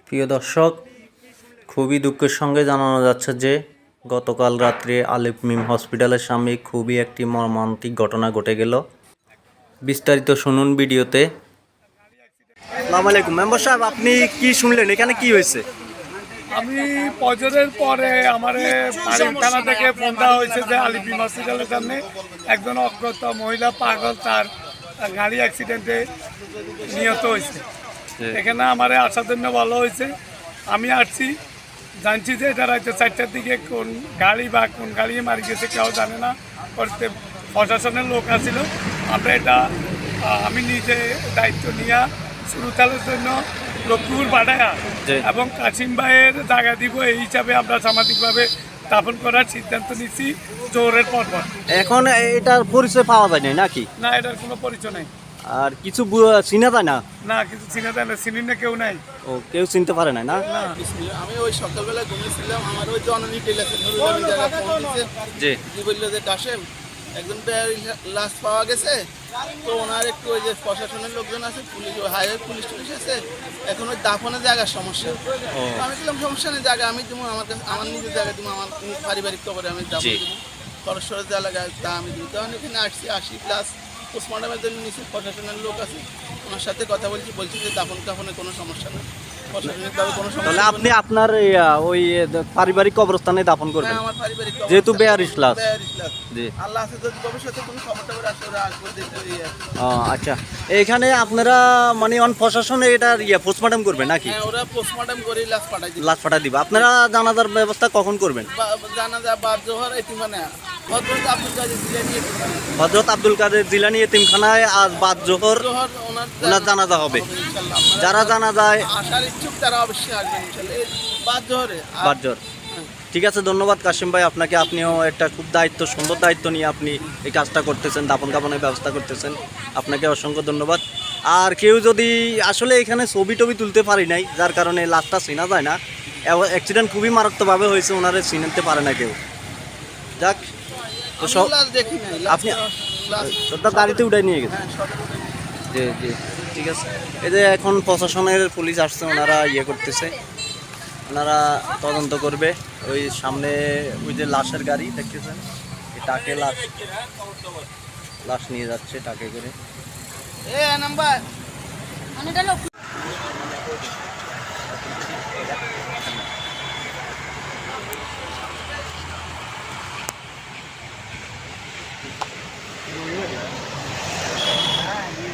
প্রিয় দর্শক, খুবই দুঃখের সঙ্গে জানানো যাচ্ছে যে গতকাল রাত্রে আলিফ মিম হসপিটালের সামনে খুবই একটি মর্মান্তিক ঘটনা ঘটে গেল। বিস্তারিত শুনুন ভিডিওতে। আসসালামু আলাইকুম মেম্বার সাহেব, আপনি কি শুনলেন, এখানে কি হয়েছে? আমি ফজরের পরে আমার থানা থেকে ফোন দেওয়া হয়েছে যে আলিফ মিম হসপিটালের সামনে একজন অজ্ঞাত মহিলা পাগল তার গাড়ি অ্যাক্সিডেন্টে নিহত হয়েছে। এখানে আমার আসার জন্য ভালো হয়েছে। আমি আসছি, জানছি যে এটা রাত 4টার দিকে কোন গাড়ি বা কোন গাড়ি মারি গেছে কেউ জানে না। করতে প্রশাসনের লোক আসছিল। আমরা এটা আমি নিজে দায়িত্ব নিয়ে সুরতালের জন্য লক্ষ্মীপুর পাঠায়া এবং কাশিম ভাইয়ের জায়গা দিব, এই হিসাবে আমরা সামাজিকভাবে দাফন করার সিদ্ধান্ত নিচ্ছি জোরের পর। এখন এটার পরিচয় পাওয়া যায় নাই নাকি? না, এটার কোনো পরিচয় নাই। আর কিছু চিনা যায় না? না, কিছু চিনা যায় না, চিনি না, কেউ নাই। ও, কেউ চিনতে পারে না? না, আমি ওই সকালবেলা ঘুমিয়েছিলাম। আমার ওই জননী টেলাছে যে কি বললো যে কাশেম একজন লাশ পাওয়া গেছে, তো ওনার একটু ওই যে প্রশাসনের লোকজন আছে, পুলিশ হাইওয়ে পুলিশ টুলিশ আছে, এখন ওই দাফনের জায়গার সমস্যা। আমি বললাম সমস্যা নেই, জায়গা আমি দেবো, আমার কাছে আমার নিজের জায়গা দেবো, আমার পারিবারিক কবরে আমি দাফন দেবো, খরচ টরচ যা লাগায় তা আমি দেবো। তখন এখানে আসি প্লাস পোস্টমর্টমের জন্য নিচে প্রশাসনের লোক আছে, ওনার সাথে কথা বলছি যে দাফন কাফনের কোনো সমস্যা নেই, প্রশাসনিকভাবে কোনো সমস্যা। তাহলে আপনি আপনার ওই পারিবারিক কবরস্থানে দাফন করবেন? আমার পারিবারিক যেহেতু বেয়ারিশ লাশ। জি, আল্লাহ আছে, যদি ভবিষ্যতে কোনো খবর টবর আসে ওরা আসবো দেখতে। আচ্ছা, এইখানে আপনারা মানে প্রশাসনে এটা পোস্টমর্টম করবেন নাকি? হ্যাঁ, ওরা পোস্টমর্টম করে লাশ পাঠাই দিবে। আপনারা জানাজার ব্যবস্থা কখন করবেন? জানাজা বাদ জোহর এতিমখানা হযরত আব্দুল কাদের জিলানী এতিমখানায় আজ বাদ জোহর ওনার জানাজা হবে। যারা জানাজায় আসার ইচ্ছুক তারা অবশ্যই আসবেন ইনশাআল্লাহ বাদ জোহরে। বাদ জোহর। ঠিক আছে, ধন্যবাদ কাশিম ভাই আপনাকে। আপনিও একটা খুব সুন্দর দায়িত্ব নিয়ে আপনি এই কাজটা করতেছেন, দাফন কাফনের ব্যবস্থা করতেছেন। আপনাকে অসংখ্য ধন্যবাদ। আর কেউ যদি আসলে এখানে ছবি টবি তুলতে পারি নাই, যার কারণে লাশটা চেনা যায় না। অ্যাক্সিডেন্ট খুবই মারাত্মকভাবে হয়েছে, ওনারে চিনতে পারে না কেউ। যাক, তো সব আপনি গাড়িতে উঠাই নিয়ে গেছেন? জি জি, ঠিক আছে। এই যে এখন প্রশাসনের পুলিশ আসছে, ওনারা করতেছে, ওনারা তদন্ত করবে। ওই সামনে ওই যে লাশের গাড়ি দেখতেছেন, টাকে লাশ নিয়ে যাচ্ছে টাকে করে।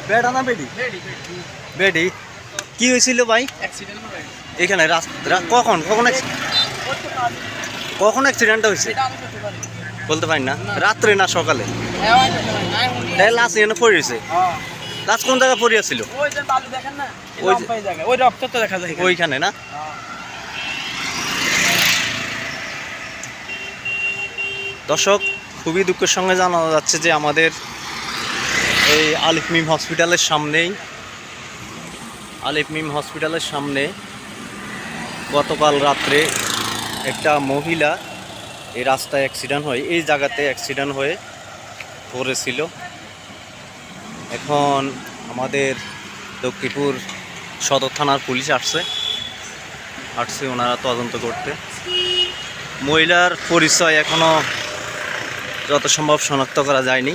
বেডা না বেডি? বেডি। কি হয়েছিল ভাই এখানে? কখন অ্যাক্সিডেন্টটা হয়েছে বলতে পারি না। রাত্রে না সকালে? লাশ এখানে পড়েছে। লাশ কোন জায়গায় পড়িয়াছিল? ওইখানে না? দর্শক, খুবই দুঃখের সঙ্গে জানানো যাচ্ছে যে আমাদের এই আলিফ মিম হসপিটালের সামনে গতকাল রাত্রে একটা মহিলা এই রাস্তায় অ্যাক্সিডেন্ট হয়, এই জায়গাতে অ্যাক্সিডেন্ট হয়ে পড়েছিল। এখন আমাদের লক্ষ্মীপুর সদর থানার পুলিশ আসছে ওনারা তদন্ত করতে। মহিলার পরিচয় এখনও যত সম্ভব শনাক্ত করা যায়নি।